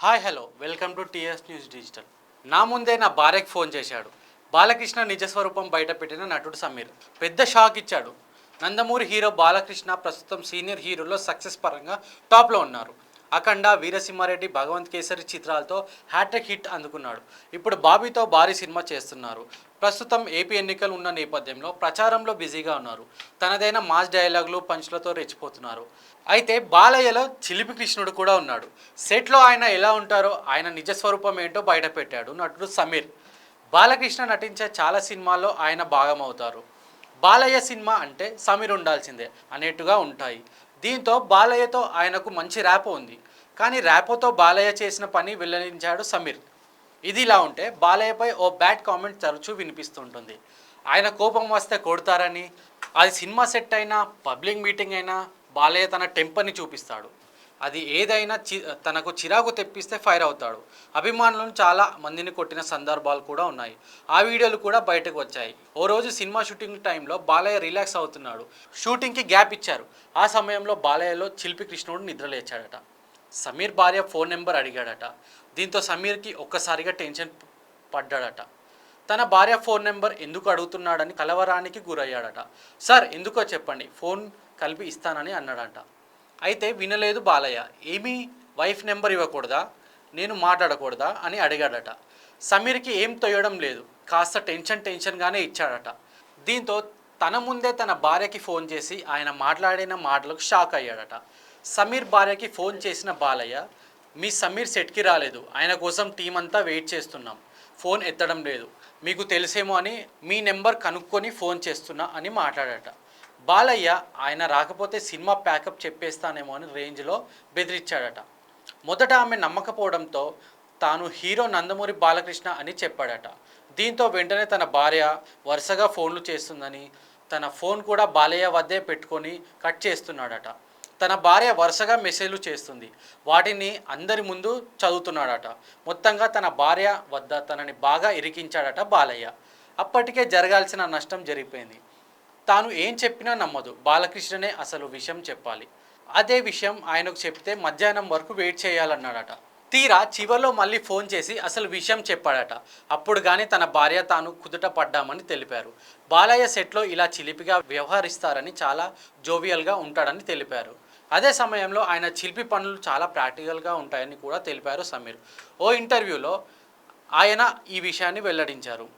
Hi hello welcome to TS news digital. నా ముందే నా భార్యకి ఫోన్ చేశాడు. బాలకృష్ణ నిజస్వరూపం బయటపెట్టిన నటుడు సమీర్ పెద్ద షాక్ ఇచ్చాడు. నందమూరి హీరో బాలకృష్ణ ప్రస్తుతం సీనియర్ హీరోలో సక్సెస్ పరంగా టాప్లో ఉన్నారు. అఖండ, వీరసింహారెడ్డి, భగవంత్ కేసరి చిత్రాలతో హ్యాట్రిక్ హిట్ అందుకున్నాడు. ఇప్పుడు బాబీతో భారీ సినిమా చేస్తున్నారు. ప్రస్తుతం ఏపీ ఎన్నికలు ఉన్న నేపథ్యంలో ప్రచారంలో బిజీగా ఉన్నారు. తనదైన మాస్ డైలాగులు, పంచ్లతో రెచ్చిపోతున్నారు. అయితే బాలయ్యలో చిలిపి కృష్ణుడు కూడా ఉన్నాడు. సెట్లో ఆయన ఎలా ఉంటారో, ఆయన నిజస్వరూపం ఏంటో బయటపెట్టాడు నటుడు సమీర్. బాలకృష్ణ నటించే చాలా సినిమాల్లో ఆయన భాగమవుతారు. బాలయ్య సినిమా అంటే సమీర్ ఉండాల్సిందే అనేట్టుగా ఉంటాయి. దీంతో బాలయ్యతో ఆయనకు మంచి ర్యాపో ఉంది. కానీ ర్యాపోతో బాలయ్య చేసిన పని వెల్లడించాడు సమీర్. ఇది ఇలా ఉంటే బాలయ్యపై ఓ బ్యాడ్ కామెంట్ తరచూ వినిపిస్తుంటుంది. ఆయన కోపం వస్తే కొడతారని, అది సినిమా సెట్ అయినా పబ్లిక్ మీటింగ్ అయినా బాలయ్య తన టెంపర్ని చూపిస్తాడు. అది ఏదైనా తనకు చిరాకు తెప్పిస్తే ఫైర్ అవుతాడు. అభిమానులను చాలా మందిని కొట్టిన సందర్భాలు కూడా ఉన్నాయి. ఆ వీడియోలు కూడా బయటకు వచ్చాయి. ఓ రోజు సినిమా షూటింగ్ టైంలో బాలయ్య రిలాక్స్ అవుతున్నాడు. షూటింగ్కి గ్యాప్ ఇచ్చారు. ఆ సమయంలో బాలయ్యలో చిలిపి కృష్ణుడు నిద్రలేచాడట. సమీర్ భార్య ఫోన్ నెంబర్ అడిగాడట. దీంతో సమీర్కి ఒక్కసారిగా టెన్షన్ పడ్డాడట. తన భార్య ఫోన్ నెంబర్ ఎందుకు అడుగుతున్నాడని కలవరానికి గురయ్యాడట. సార్ ఎందుకో చెప్పండి, ఫోన్ కలిపి ఇస్తానని అన్నాడట. అయితే వినలేదు బాలయ్య. ఏమీ వైఫ్ నెంబర్ ఇవ్వకూడదా, నేను మాట్లాడకూడదా అని అడిగాడట. సమీర్కి ఏం తొయ్యడం లేదు, కాస్త టెన్షన్గానే ఇచ్చాడట. దీంతో తన ముందే తన భార్యకి ఫోన్ చేసి ఆయన మాట్లాడిన మాటలకు షాక్ అయ్యాడట. సమీర్ భార్యకి ఫోన్ చేసిన బాలయ్య, మీ సమీర్ సెట్కి రాలేదు, ఆయన కోసం టీం అంతా వెయిట్ చేస్తున్నాం, ఫోన్ ఎత్తడం లేదు, మీకు తెలిసేమో అని మీ నెంబర్ కనుక్కొని ఫోన్ చేస్తున్నా అని మాట్లాడట. బాలయ్య ఆయన రాకపోతే సినిమా ప్యాకప్ చెప్పేస్తానేమో అని రేంజ్లో బెదిరించాడట. మొదట ఆమె నమ్మకపోవడంతో తాను హీరో నందమూరి బాలకృష్ణ అని చెప్పాడట. దీంతో వెంటనే తన భార్య వరుసగా ఫోన్లు చేస్తుందని, తన ఫోన్ కూడా బాలయ్య వద్దే పెట్టుకొని కట్ చేస్తున్నాడట. తన భార్య వరుసగా మెసేజ్లు చేస్తుంది. వాటిని అందరి ముందు చదువుతున్నాడట. మొత్తంగా తన భార్య వద్ద తనని బాగా ఇరికించాడట బాలయ్య. అప్పటికే జరగాల్సిన నష్టం జరిగిపోయింది. తాను ఏం చెప్పినా నమ్మదు. బాలకృష్ణనే అసలు విషయం చెప్పాలి. అదే విషయం ఆయనకు చెప్తే మధ్యాహ్నం వరకు వెయిట్ చేయాలన్నాడట. తీరా చివర్లో మళ్ళీ ఫోన్ చేసి అసలు విషయం చెప్పాడట. అప్పుడు కానీ తన భార్య తాను కుదుట పడ్డామని తెలిపారు. బాలయ్య సెట్లో ఇలా చిలిపిగా వ్యవహరిస్తారని, చాలా జోవియల్గా ఉంటాడని తెలిపారు. అదే సమయంలో ఆయన చిలిపి పనులు చాలా ప్రాక్టికల్గా ఉంటాయని కూడా తెలిపారు సమీర్. ఓ ఇంటర్వ్యూలో ఆయన ఈ విషయాన్ని వెల్లడించారు.